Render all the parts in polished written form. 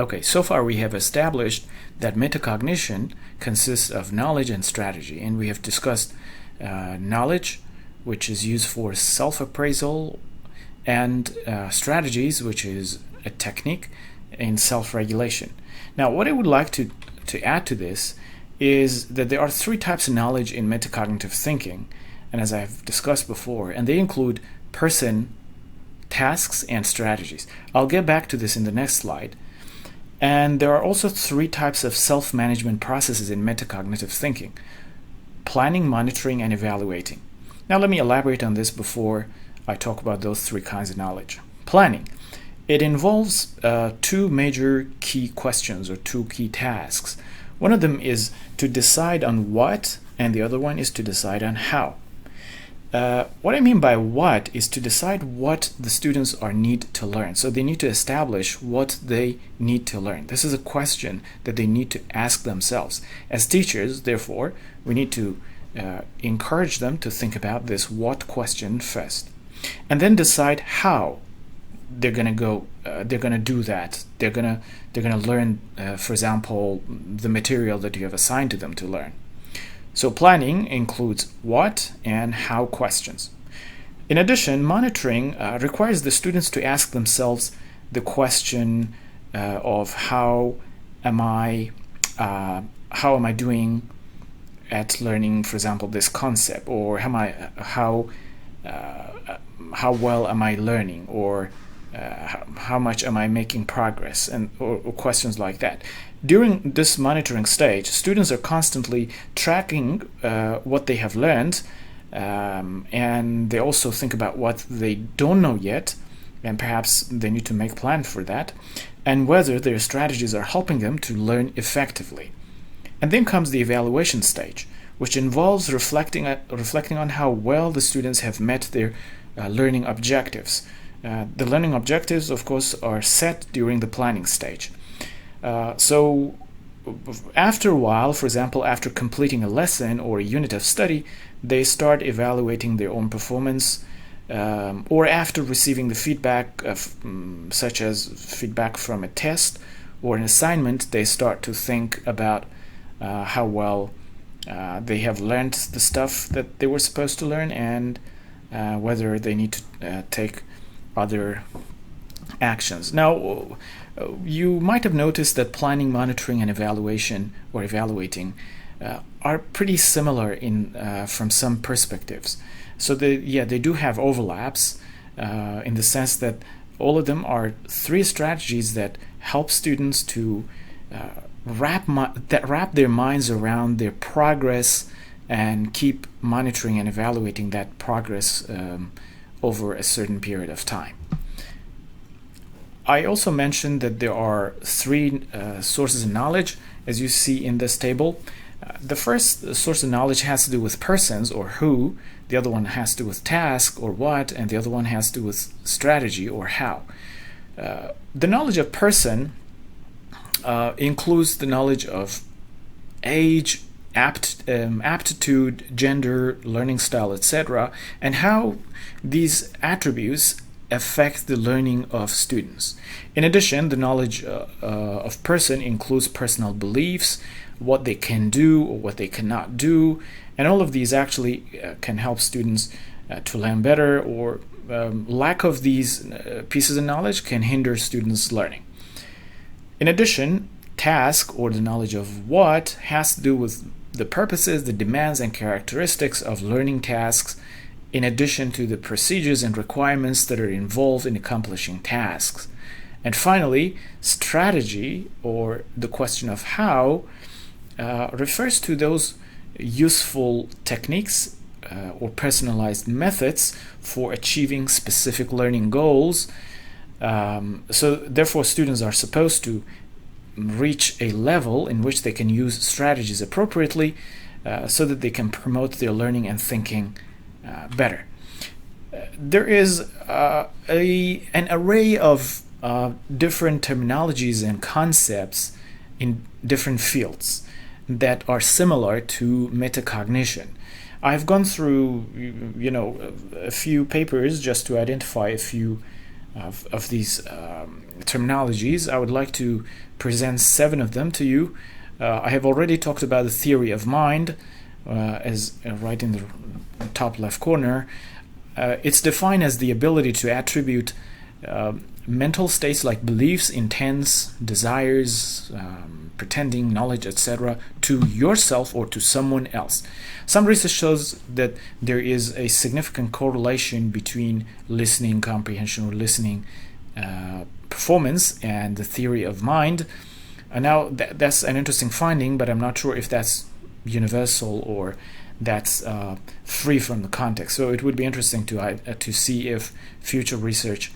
Okay, so far we have established that metacognition consists of knowledge and strategy, and we have discussed knowledge, which is used for self-appraisal, and strategies, which is a technique in self-regulation. Now, what I would like to add to this is that there are three types of knowledge in metacognitive thinking, and as I've discussed before, and they include person, tasks, and strategies. I'll get back to this in the next slide. And there are also three types of self-management processes in metacognitive thinking: planning, monitoring, and evaluating. Now let me elaborate on this before I talk about those three kinds of knowledge. Planning. It involves two major key questions or two key tasks. One of them is to decide on what, and the other one is to decide on how. What I mean by what is to decide what the students need to learn. So they need to establish what they need to learn. This is a question that they need to ask themselves. As teachers, therefore, we need to encourage them to think about this what question first, and then decide how they're gonna do that. They're gonna learn, for example, the material that you have assigned to them to learn. So planning includes what and how questions. In addition, monitoring requires the students to ask themselves the question of how am I doing at learning, for example, this concept, or how well am I learning, or how much am I making progress, and or questions like that. During this monitoring stage, students are constantly tracking what they have learned, and they also think about what they don't know yet, and perhaps they need to make plans for that, and whether their strategies are helping them to learn effectively. And then comes the evaluation stage, which involves reflecting on how well the students have met their learning objectives. The learning objectives, of course, are set during the planning stage. So after a while, for example, after completing a lesson or a unit of study, they start evaluating their own performance, or after receiving the feedback such as feedback from a test or an assignment, they start to think about how well they have learned the stuff that they were supposed to learn, and whether they need to take other actions. Now, you might have noticed that planning, monitoring, and evaluation or evaluating are pretty similar from some perspectives. So they do have overlaps in the sense that all of them are three strategies that help students to wrap their minds around their progress and keep monitoring and evaluating that progress over a certain period of time. I also mentioned that there are three sources of knowledge, as you see in this table. The first source of knowledge has to do with persons, or who. The other one has to do with task, or what, and the other one has to do with strategy, or how. The knowledge of person includes the knowledge of age, aptitude, gender, learning style, etc., and how these attributes affect the learning of students. In addition, the knowledge of person includes personal beliefs, what they can do or what they cannot do, and all of these actually can help students to learn better, or lack of these pieces of knowledge can hinder students' learning. In addition, task, or the knowledge of what, has to do with the purposes, the demands, and characteristics of learning tasks, in addition to the procedures and requirements that are involved in accomplishing tasks. And finally, strategy, or the question of how, refers to those useful techniques or personalized methods for achieving specific learning goals. So therefore, students are supposed to reach a level in which they can use strategies appropriately so that they can promote their learning and thinking better. There is an array of different terminologies and concepts in different fields that are similar to metacognition. I've gone through a few papers just to identify a few of these terminologies. I would like to present 7 of them to you. I have already talked about the theory of mind, as right in the top left corner. It's defined as the ability to attribute mental states like beliefs, intents, desires, pretending, knowledge, etc., to yourself or to someone else. Some research shows that there is a significant correlation between listening comprehension or listening performance and the theory of mind. Now, that's an interesting finding, but I'm not sure if that's universal or that's free from the context. So it would be interesting to see if future research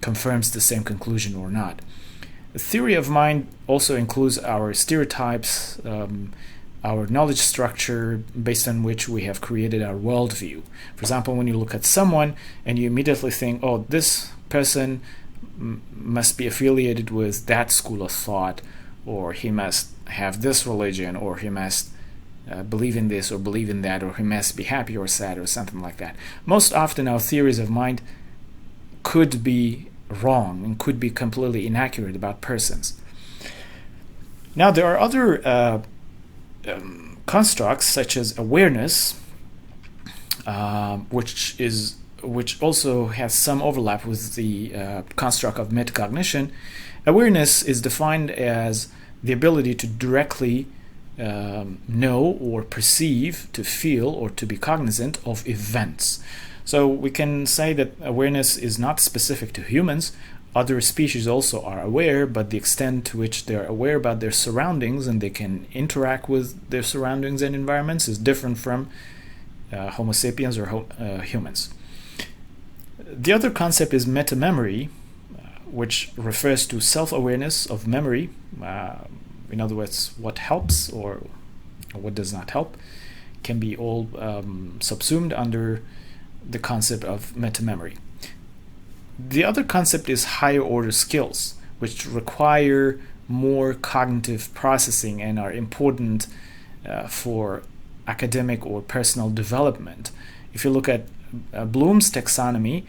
confirms the same conclusion or not. The theory of mind also includes our stereotypes, our knowledge structure based on which we have created our worldview. For example, when you look at someone and you immediately think, oh, this person must be affiliated with that school of thought, or he must have this religion, or he must believe in this or believe in that, or he must be happy or sad or something like that. Most often our theories of mind could be wrong and could be completely inaccurate about persons. Now, there are other constructs such as awareness, which also has some overlap with the construct of metacognition. Awareness is defined as the ability to directly know or perceive, to feel, or to be cognizant of events. So we can say that awareness is not specific to humans. Other species also are aware, but the extent to which they're aware about their surroundings and they can interact with their surroundings and environments is different from Homo sapiens or humans. The other concept is metamemory, which refers to self-awareness of memory. In other words, what helps or what does not help can be all subsumed under the concept of metamemory. The other concept is higher order skills, which require more cognitive processing and are important for academic or personal development. If you look at Bloom's taxonomy,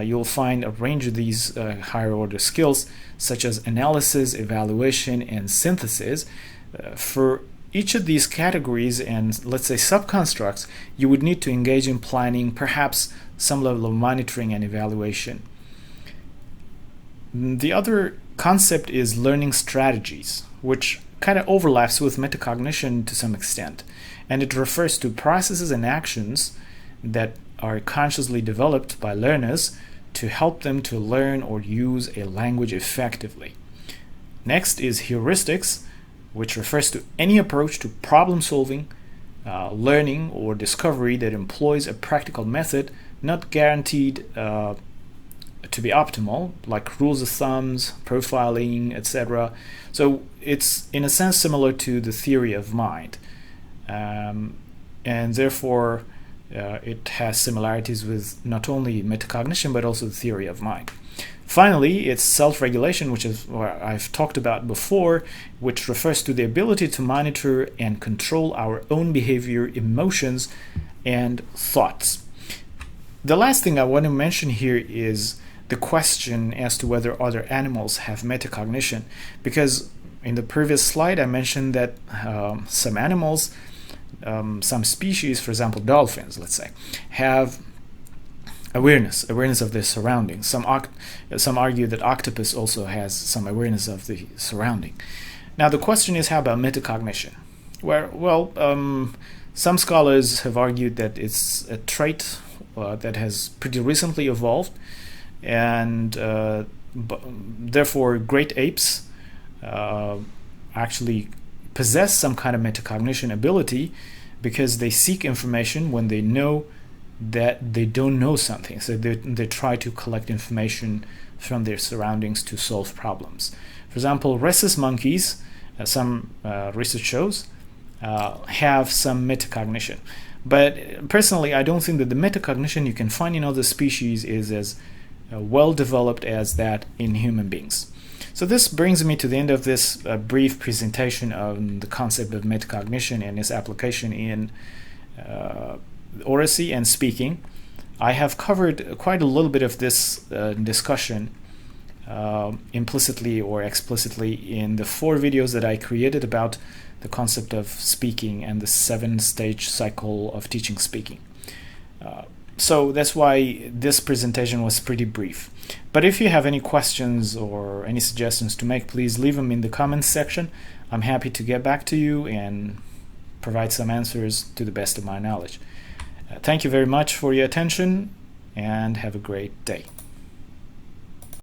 you'll find a range of these higher order skills, such as analysis, evaluation, and synthesis. For each of these categories and, let's say, subconstructs, you would need to engage in planning, perhaps some level of monitoring and evaluation. The other concept is learning strategies, which kind of overlaps with metacognition to some extent, and it refers to processes and actions that are consciously developed by learners to help them to learn or use a language effectively. Next is heuristics, which refers to any approach to problem solving, learning, or discovery that employs a practical method not guaranteed to be optimal, like rules of thumbs, profiling, etc. So it's in a sense similar to the theory of mind, and therefore it has similarities with not only metacognition but also the theory of mind. Finally, it's self-regulation, which is what I've talked about before, which refers to the ability to monitor and control our own behavior, emotions, and thoughts. The last thing I want to mention here is the question as to whether other animals have metacognition, because in the previous slide I mentioned that some animals, some species, for example dolphins, let's say, have awareness of their surroundings. Some argue that octopus also has some awareness of the surrounding. Now the question is, how about metacognition? Some scholars have argued that it's a trait that has pretty recently evolved, and therefore great apes actually possess some kind of metacognition ability because they seek information when they know that they don't know something. So they try to collect information from their surroundings to solve problems. For example, rhesus monkeys, some research shows, have some metacognition. But personally, I don't think that the metacognition you can find in other species is as well developed as that in human beings. So this brings me to the end of this brief presentation on the concept of metacognition and its application in oracy and speaking. I have covered quite a little bit of this discussion implicitly or explicitly in the 4 videos that I created about the concept of speaking and the 7-stage cycle of teaching speaking. So that's why this presentation was pretty brief. But if you have any questions or any suggestions to make, please leave them in the comments section. I'm happy to get back to you and provide some answers to the best of my knowledge. Thank you very much for your attention and have a great day.